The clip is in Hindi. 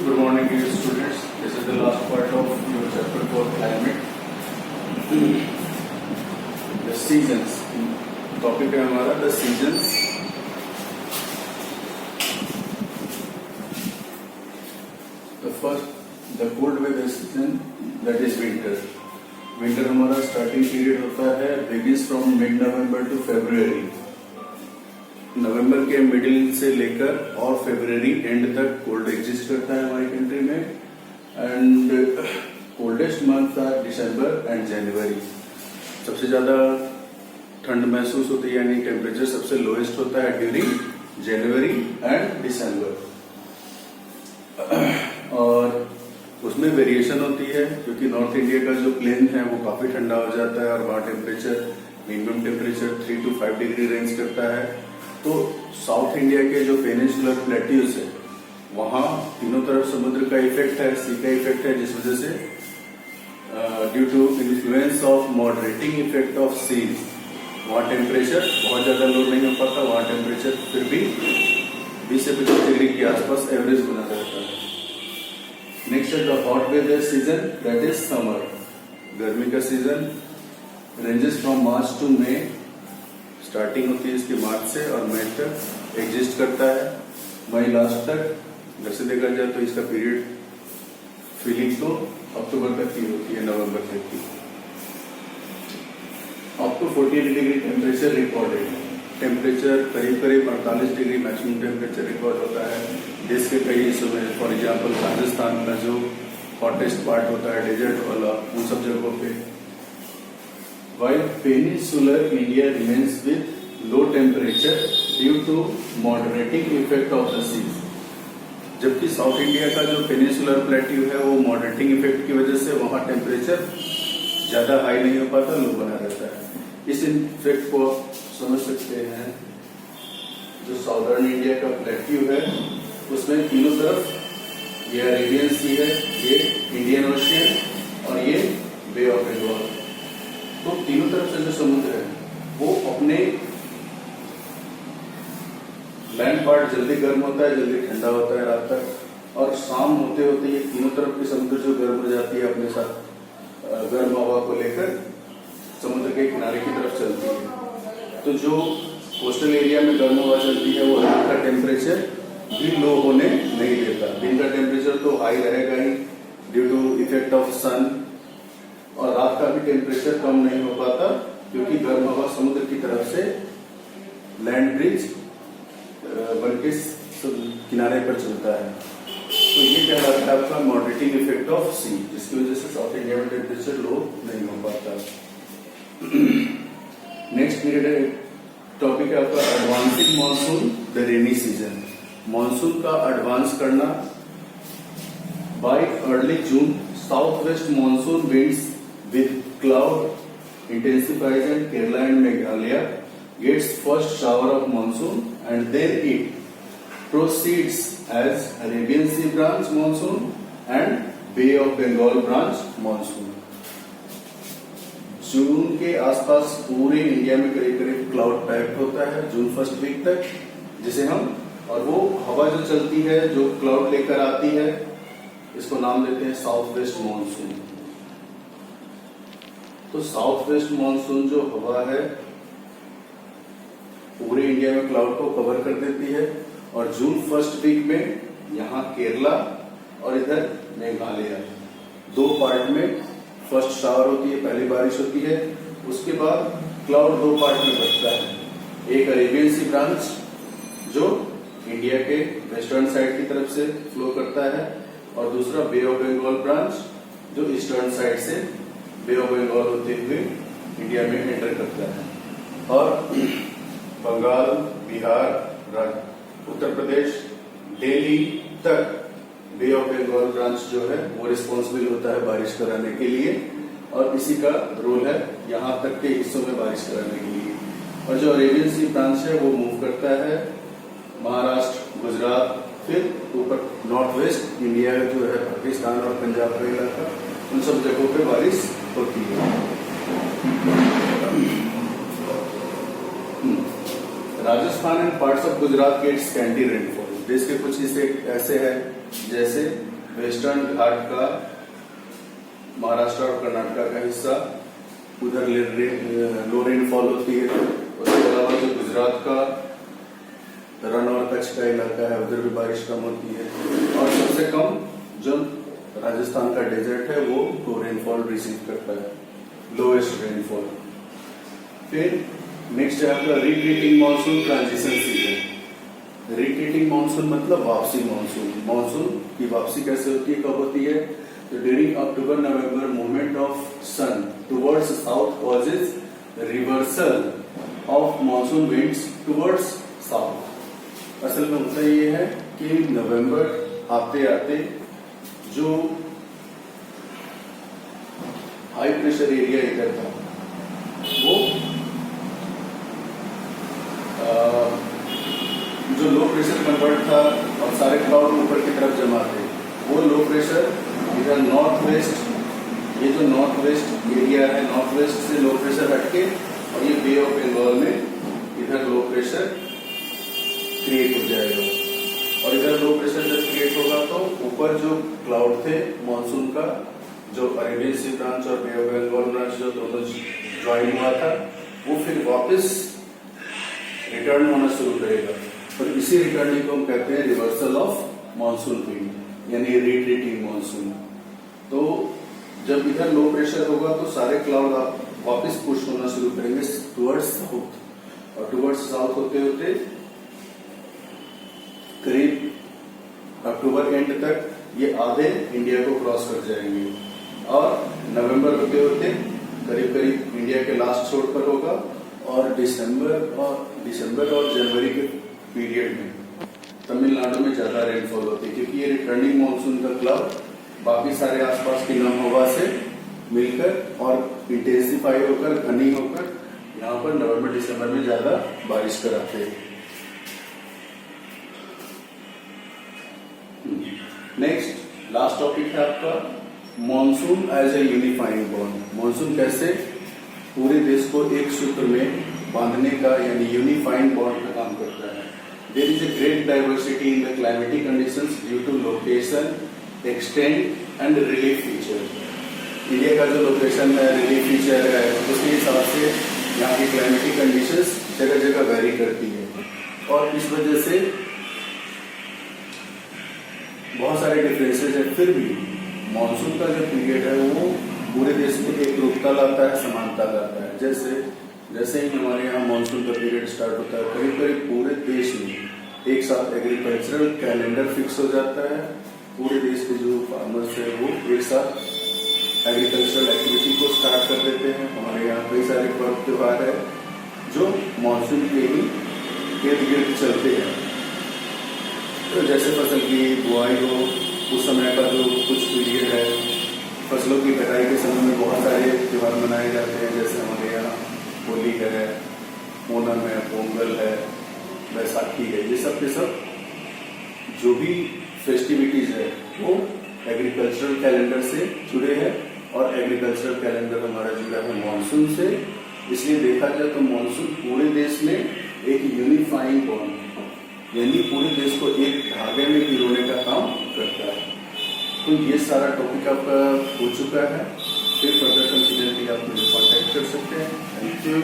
Good morning, dear students. This is the last part of your chapter for climate. The seasons. Topic है हमारा the seasons. The first, the cold weather season, that is winter. Winter हमारा starting period होता है begins from mid November to February. नवंबर के मिडिल से लेकर और फरवरी एंड तक कोल्ड एग्जिस्ट करता है हमारी कंट्री में. And coldest month are December and January. सबसे ज्यादा ठंड महसूस होती है, यानी टेम्परेचर सबसे लोएस्ट होता है ड्यूरिंग जनवरी एंड दिसंबर. और उसमें वेरिएशन होती है क्योंकि नॉर्थ इंडिया का जो प्लेन है वो काफी ठंडा हो जाता है और वहाँ temperature minimum temperature 3 to 5 degree range करता है. तो साउथ इंडिया के जो पेनिनसुलर प्लेट्यूज है वहाँ तीनों तरफ समुद्र का इफेक्ट है, सी का इफेक्ट है, जिस वजह से due to influence of moderating effect of seas वहाँ टेम्परेचर बहुत ज्यादा लो नहीं हो पाता. वहाँ टेम्परेचर फिर भी 20 से 25 डिग्री के आसपास एवरेज बना रहता है. नेक्स्ट है the hot weather season, that is summer. गर्मी का season ranges from March to May. Starting होती है इसकी मार्च से और मई तक एग्जिस्ट करता है. मई लास्ट तक. वैसे देखा जाए तो इसका पीरियड फीलिंग तो अक्टूबर तक की होती है, नवंबर तक की. Up to 48 degree temperature recorded. Temperature करीब करीब 48 डिग्री मैक्सिमम टेम्परेचर रिकॉर्ड होता है देश के कई हिस्सों में. फॉर एग्जाम्पल राजस्थान का जो हॉटेस्ट पार्ट होता है डेजर्ट वाला, उन सब जगहों पे. While peninsular India remains with low temperature due to moderating effect of the seas. जबकि साउथ इंडिया का जो पेनिनसुलर प्लेट्यू है वो मॉडरेटिंग इफेक्ट की वजह से वहाँ टेम्परेचर ज्यादा हाई नहीं हो पाता, लो बना रहता है. इस इफेक्ट को आप समझ सकते हैं. जो साउदर्न इंडिया का प्लेट्यू है उसमें तीनों तरफ ये अरेबियन सी है, ये इंडियन ओशियन और ये बे ऑफ बंगाल. तो तीनों तरफ से जो समुद्र है वो अपने लैंड पार्ट जल्दी गर्म होता है, जल्दी ठंडा होता है रात तक, और शाम होते होते ये तीनों तरफ की समुद्र जो गर्म हो जाती है अपने साथ गर्म हवा को लेकर समुद्र के किनारे की तरफ चलती है. तो जो कोस्टल एरिया में गर्म हवा चलती है वो रात का टेम्परेचर भी लो होने नहीं देता. दिन का टेम्परेचर तो हाई रहेगा ही ड्यू टू इफेक्ट ऑफ सन, और रात का भी टेम्परेचर कम नहीं हो पाता क्योंकि गर्म हवा समुद्र की तरफ से लैंड ब्रिज बनके किनारे पर चलता है. तो ये क्या रहता है आपका मॉडरेटिंग इफेक्ट ऑफ सी, जिसकी वजह से साउथ इंडिया में टेम्परेचर लो नहीं हो पाता. नेक्स्ट पीरियड टॉपिक है आपका advancing monsoon the rainy season. Monsoon का एडवांस करना. Bye early June southwest monsoon winds with cloud intensifies and Kerala and Meghalaya gets first shower of monsoon, and then it proceeds as Arabian Sea branch monsoon and Bay of Bengal branch monsoon. जून के आसपास पूरे इंडिया में करीब करीब क्लाउड पैक्ड होता है जून फर्स्ट वीक तक, जिसे हम, और वो हवा जो चलती है जो क्लाउड लेकर आती है इसको नाम देते हैं साउथ वेस्ट मानसून. तो साउथ वेस्ट मानसून जो हवा है पूरे इंडिया में क्लाउड को कवर कर देती है, और जून फर्स्ट वीक में यहाँ केरला और इधर मेघालय दो पार्ट में फर्स्ट शावर होती है, पहली बारिश होती है. उसके बाद क्लाउड दो पार्ट में बचता है. एक अरेबियन सी ब्रांच जो इंडिया के वेस्टर्न साइड की तरफ से फ्लो करता है, और दूसरा बे ऑफ बंगाल ब्रांच जो ईस्टर्न साइड से बे ऑफ बंगाल होते हुए इंडिया में एंटर करता है. और बंगाल, बिहार, उत्तर प्रदेश, दिल्ली तक बे ऑफ बंगाल ब्रांच जो है वो रिस्पॉन्सिबल होता है बारिश कराने के लिए, और इसी का रोल है यहाँ तक के हिस्सों में बारिश कराने के लिए. और जो अरेबियन सी ब्रांच है वो मूव करता है महाराष्ट्र, गुजरात, फिर ऊपर नॉर्थ वेस्ट इंडिया जो है पाकिस्तान और पंजाब का इलाका, उन सब जगहों पे बारिश होती है. Rajasthan and parts of Gujarat get scanty rainfall. देश के कुछ हिस्से ऐसे हैं जैसे वेस्टर्न घाट का महाराष्ट्र और कर्नाटक का हिस्सा, उधर लो रेनफॉल होती है। उसके अलावा जो गुजरात का रण और कच्छ का इलाका है उधर भी बारिश कम होती है, और सबसे कम जो राजस्थान का डेजर्ट है वो लो रेनफॉल रिसीव करता है, लोएस्ट रेनफॉल। फिर नेक्स्ट है आपका retreating monsoon, transition season. Retreating monsoon मतलब वापसी मानसून। मानसून की वापसी कैसे होती है, कब होती है? तो during October November movement of sun towards south causes reversal of monsoon winds towards south. असल में होता ये है कि नवंबर आते आते जो हाई प्रेशर एरिया इधर था वो जो लो प्रेशर कन्वर्ट था और सारे क्लाउड ऊपर की तरफ जमा थे, वो लो प्रेशर इधर नॉर्थ वेस्ट, ये जो नॉर्थ वेस्ट एरिया है, नॉर्थ वेस्ट से लो प्रेशर हटके और ये बे ऑफ बंगाल में इधर लो प्रेशर क्रिएट हो जाएगा। और इधर लो प्रेशर जब क्रिएट होगा तो ऊपर जो क्लाउड थे मानसून का, जो अरेबियन सी ब्रांच और बे ऑफ बंगाल ब्रांच जो दोनों ज्वाइन हुआ था, वो फिर वापस रिटर्न होना शुरू करेगा। और इसी रिटर्निंग को हम कहते हैं रिवर्सल ऑफ मानसून विंड, यानी रिट्रीटिंग मानसून। तो जब इधर लो प्रेशर होगा तो सारे क्लाउड आप वापस पुश होना शुरू करेंगे टुवर्ड्स साउथ, और टुवर्ड्स साउथ होते होते करीब अक्टूबर एंड तक ये आधे इंडिया को क्रॉस कर जाएंगे, और नवंबर होते होते करीब करीब इंडिया के लास्ट छोर पर होगा, और दिसंबर और जनवरी के पीरियड में तमिलनाडु में ज्यादा रेनफॉल होती है, क्योंकि ये रिटर्निंग मानसून का क्लाउड बाकी सारे आसपास की नम हवा से मिलकर और इंटेंसिफाई होकर, घनी होकर यहाँ पर नवंबर दिसंबर में ज्यादा बारिश कराते हैं। नेक्स्ट लास्ट टॉपिक है आपका monsoon as a unifying bond. Monsoon कैसे पूरे देश को एक सूत्र में बांधने का यानी यूनिफाइंग बॉन्ड का काम करता है। There is a great diversity in the climatic conditions due to location, extent and relief feature. India का जो लोकेशन है, रिलीफ फीचर है, उसके हिसाब से यहाँ की क्लाइमेटिक कंडीशंस जगह जगह वेरी करती है, और इस वजह से बहुत सारे डिफरेंसेस है। फिर भी मानसून का जो पीरियड है वो पूरे देश में एक रूपता लाता है, समानता लाता है। जैसे ही हमारे यहाँ मानसून का पीरियड स्टार्ट होता है, करीब करीब पूरे देश में एक साथ एग्रीकल्चरल कैलेंडर फिक्स हो जाता है। पूरे देश के जो फार्मर्स है वो एक साथ एग्रीकल्चरल एक्टिविटी को स्टार्ट कर देते हैं। हमारे यहाँ कई सारे पर्व त्योहार है जो मानसून के ही इर्द गिर्द चलते हैं। तो जैसे फसल की बुआई हो, उस समय का जो कुछ पीरियड है, फसलों की कटाई के समय में बहुत सारे त्योहार मनाए जाते हैं। जैसे हमारे यहाँ होली है, ओणम है, पोंगल है, बैसाखी है, ये सब के सब जो भी फेस्टिविटीज है वो एग्रीकल्चरल कैलेंडर से जुड़े हैं, और एग्रीकल्चरल कैलेंडर हमारा जुड़ा है मानसून से। इसलिए देखा जाए तो मानसून पूरे देश में एक यूनिफाइंग बॉन्ड यानी पूरे देश को एक धागे में पिरोने का काम करता है। तो ये सारा टॉपिक आपका हो चुका है। फिर फर्दर कंफ्यूजन के लिए आप मुझे कॉन्टेक्ट कर सकते हैं। Thank you.